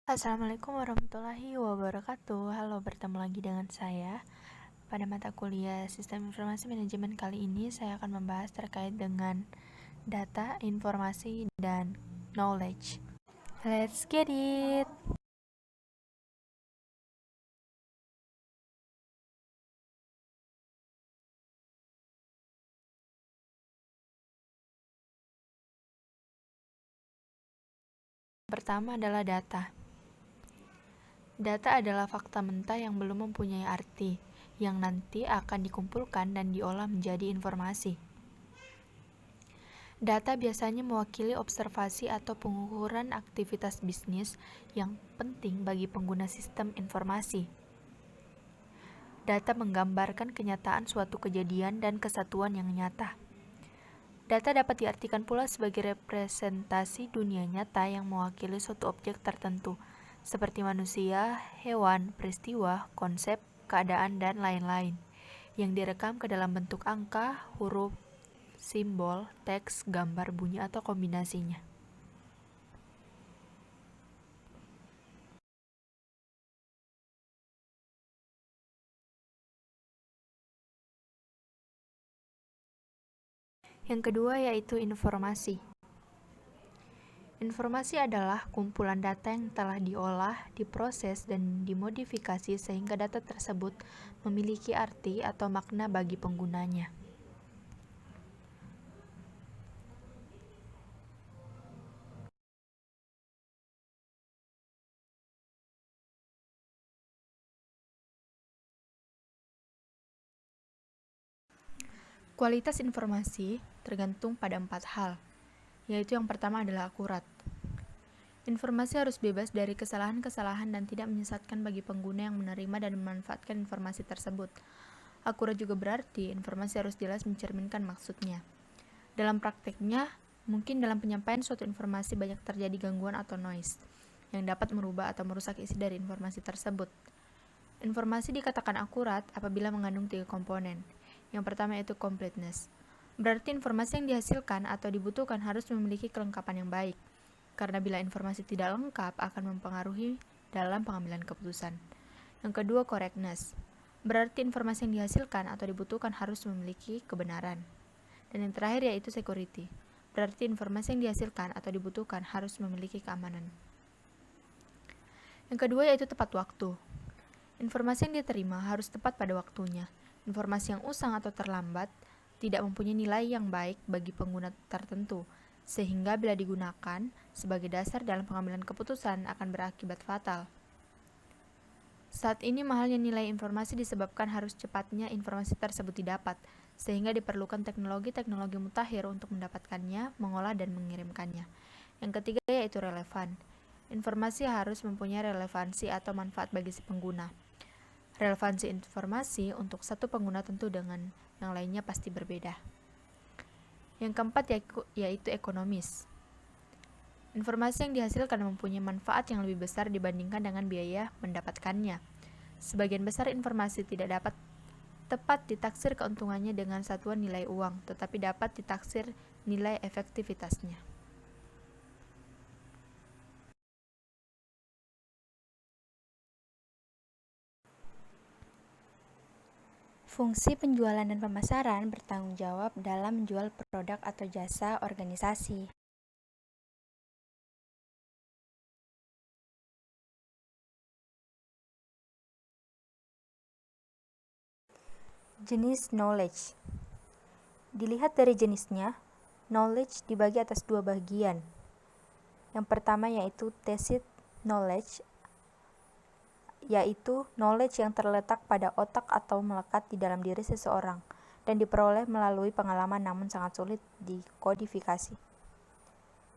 Assalamualaikum warahmatullahi wabarakatuh. Halo, bertemu lagi dengan saya. Pada mata kuliah Sistem Informasi Manajemen kali ini, saya akan membahas terkait dengan data, informasi, dan knowledge. Let's get it! Pertama adalah data. Data adalah fakta mentah yang belum mempunyai arti, yang nanti akan dikumpulkan dan diolah menjadi informasi. Data biasanya mewakili observasi atau pengukuran aktivitas bisnis yang penting bagi pengguna sistem informasi. Data menggambarkan kenyataan suatu kejadian dan kesatuan yang nyata. Data dapat diartikan pula sebagai representasi dunia nyata yang mewakili suatu objek tertentu, seperti manusia, hewan, peristiwa, konsep, keadaan, dan lain-lain, yang direkam ke dalam bentuk angka, huruf, simbol, teks, gambar, bunyi, atau kombinasinya. Yang kedua yaitu informasi. Informasi adalah kumpulan data yang telah diolah, diproses, dan dimodifikasi sehingga data tersebut memiliki arti atau makna bagi penggunanya. Kualitas informasi tergantung pada 4 hal, yaitu yang pertama adalah akurat. Informasi harus bebas dari kesalahan-kesalahan dan tidak menyesatkan bagi pengguna yang menerima dan memanfaatkan informasi tersebut. Akurat juga berarti informasi harus jelas mencerminkan maksudnya. Dalam prakteknya, mungkin dalam penyampaian suatu informasi banyak terjadi gangguan atau noise, yang dapat merubah atau merusak isi dari informasi tersebut. Informasi dikatakan akurat apabila mengandung 3 komponen. Yang pertama yaitu completeness. Berarti informasi yang dihasilkan atau dibutuhkan harus memiliki kelengkapan yang baik, karena bila informasi tidak lengkap akan mempengaruhi dalam pengambilan keputusan. Yang kedua, correctness. Berarti informasi yang dihasilkan atau dibutuhkan harus memiliki kebenaran. Dan yang terakhir yaitu security. Berarti informasi yang dihasilkan atau dibutuhkan harus memiliki keamanan. Yang kedua yaitu tepat waktu. Informasi yang diterima harus tepat pada waktunya. Informasi yang usang atau terlambat tidak mempunyai nilai yang baik bagi pengguna tertentu, sehingga bila digunakan sebagai dasar dalam pengambilan keputusan akan berakibat fatal. Saat ini mahalnya nilai informasi disebabkan harus cepatnya informasi tersebut didapat, sehingga diperlukan teknologi-teknologi mutakhir untuk mendapatkannya, mengolah dan mengirimkannya. Yang ketiga yaitu relevan. Informasi harus mempunyai relevansi atau manfaat bagi si pengguna. Relevansi informasi untuk satu pengguna tentu dengan yang lainnya pasti berbeda. Yang keempat yaitu ekonomis. Informasi yang dihasilkan mempunyai manfaat yang lebih besar dibandingkan dengan biaya mendapatkannya. Sebagian besar informasi tidak dapat tepat ditaksir keuntungannya dengan satuan nilai uang, tetapi dapat ditaksir nilai efektivitasnya. Fungsi penjualan dan pemasaran bertanggung jawab dalam menjual produk atau jasa organisasi. Jenis knowledge. Dilihat dari jenisnya, knowledge dibagi atas 2 bagian. Yang pertama yaitu tacit knowledge, yaitu knowledge yang terletak pada otak atau melekat di dalam diri seseorang dan diperoleh melalui pengalaman namun sangat sulit dikodifikasi.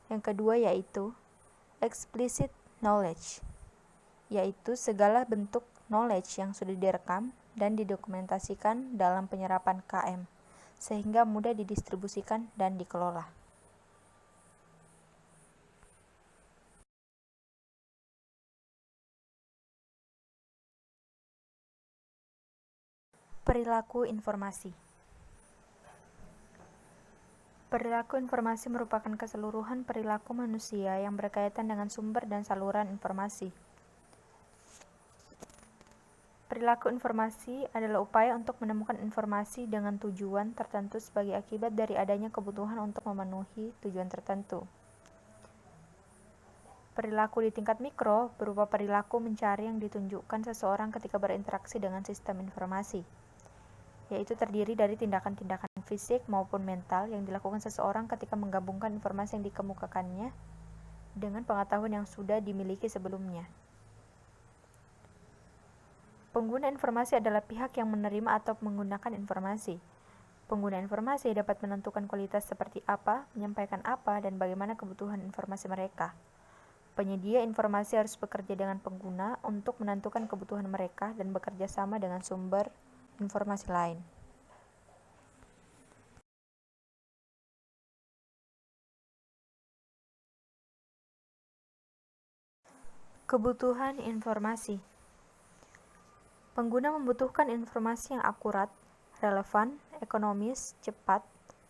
Yang kedua yaitu explicit knowledge, yaitu segala bentuk knowledge yang sudah direkam dan didokumentasikan dalam penyerapan KM, sehingga mudah didistribusikan dan dikelola. Perilaku informasi. Perilaku informasi merupakan keseluruhan perilaku manusia yang berkaitan dengan sumber dan saluran informasi. Perilaku informasi adalah upaya untuk menemukan informasi dengan tujuan tertentu sebagai akibat dari adanya kebutuhan untuk memenuhi tujuan tertentu. Perilaku di tingkat mikro berupa perilaku mencari yang ditunjukkan seseorang ketika berinteraksi dengan sistem informasi, yaitu terdiri dari tindakan-tindakan fisik maupun mental yang dilakukan seseorang ketika menggabungkan informasi yang dikemukakannya dengan pengetahuan yang sudah dimiliki sebelumnya. Pengguna informasi adalah pihak yang menerima atau menggunakan informasi. Pengguna informasi dapat menentukan kualitas seperti apa, menyampaikan apa, dan bagaimana kebutuhan informasi mereka. Penyedia informasi harus bekerja dengan pengguna untuk menentukan kebutuhan mereka dan bekerja sama dengan sumber informasi lain. Kebutuhan informasi. Pengguna membutuhkan informasi yang akurat, relevan, ekonomis, cepat,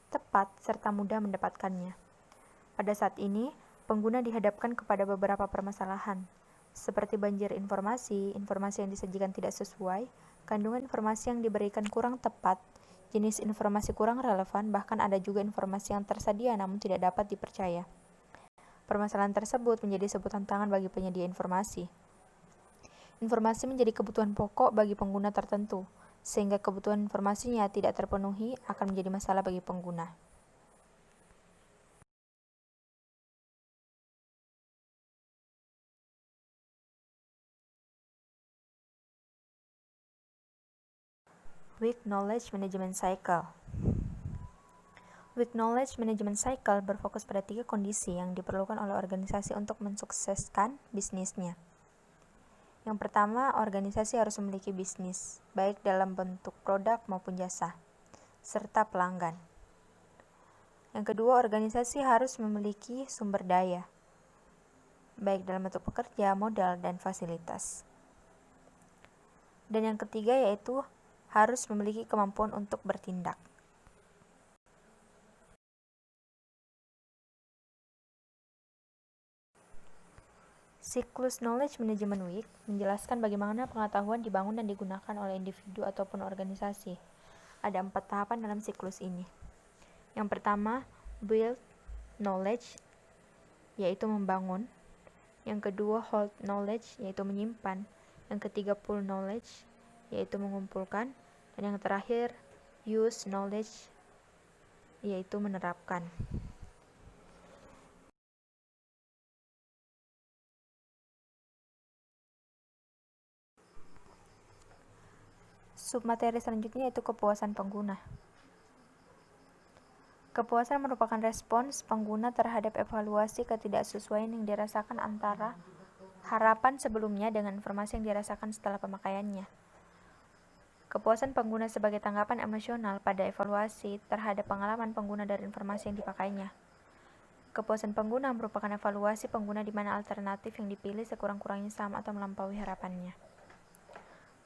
tepat, serta mudah mendapatkannya. Pada saat ini, pengguna dihadapkan kepada beberapa permasalahan, seperti banjir informasi yang disajikan tidak sesuai, kandungan informasi yang diberikan kurang tepat, jenis informasi kurang relevan, bahkan ada juga informasi yang tersedia namun tidak dapat dipercaya. Permasalahan tersebut menjadi sebutan tangan bagi penyedia informasi. Informasi menjadi kebutuhan pokok bagi pengguna tertentu, sehingga kebutuhan informasinya tidak terpenuhi akan menjadi masalah bagi pengguna. Weak Knowledge Management Cycle. Weak Knowledge Management Cycle berfokus pada 3 kondisi yang diperlukan oleh organisasi untuk mensukseskan bisnisnya. Yang pertama, organisasi harus memiliki bisnis, baik dalam bentuk produk maupun jasa, serta pelanggan. Yang kedua, organisasi harus memiliki sumber daya, baik dalam bentuk pekerja, modal, dan fasilitas. Dan yang ketiga yaitu harus memiliki kemampuan untuk bertindak. Siklus Knowledge Management Week menjelaskan bagaimana pengetahuan dibangun dan digunakan oleh individu ataupun organisasi. Ada 4 tahapan dalam siklus ini. Yang pertama, build knowledge, yaitu membangun. Yang kedua, hold knowledge, yaitu menyimpan. Yang ketiga, pool knowledge, yaitu mengumpulkan. Dan yang terakhir, use knowledge, yaitu menerapkan. Submateri selanjutnya yaitu kepuasan pengguna. Kepuasan merupakan respons pengguna terhadap evaluasi ketidaksesuaian yang dirasakan antara harapan sebelumnya dengan informasi yang dirasakan setelah pemakaiannya. Kepuasan pengguna sebagai tanggapan emosional pada evaluasi terhadap pengalaman pengguna dari informasi yang dipakainya. Kepuasan pengguna merupakan evaluasi pengguna di mana alternatif yang dipilih sekurang-kurangnya sama atau melampaui harapannya.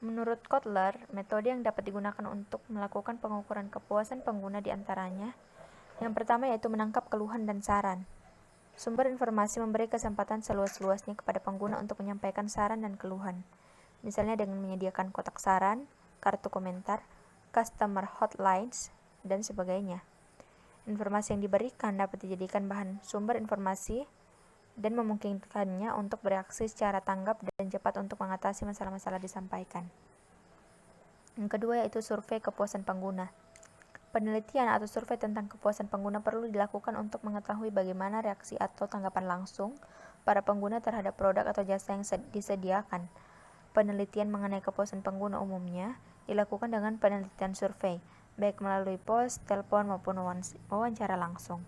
Menurut Kotler, metode yang dapat digunakan untuk melakukan pengukuran kepuasan pengguna diantaranya, yang pertama yaitu menangkap keluhan dan saran. Sumber informasi memberi kesempatan seluas-luasnya kepada pengguna untuk menyampaikan saran dan keluhan, misalnya dengan menyediakan kotak saran, kartu komentar, customer hotlines, dan sebagainya. Informasi yang diberikan dapat dijadikan bahan sumber informasi dan memungkinkannya untuk bereaksi secara tanggap dan cepat untuk mengatasi masalah-masalah disampaikan. Yang kedua yaitu survei kepuasan pengguna. Penelitian atau survei tentang kepuasan pengguna perlu dilakukan untuk mengetahui bagaimana reaksi atau tanggapan langsung para pengguna terhadap produk atau jasa yang disediakan. Penelitian mengenai kepuasan pengguna umumnya dilakukan dengan penelitian survei, baik melalui pos, telepon, maupun wawancara langsung.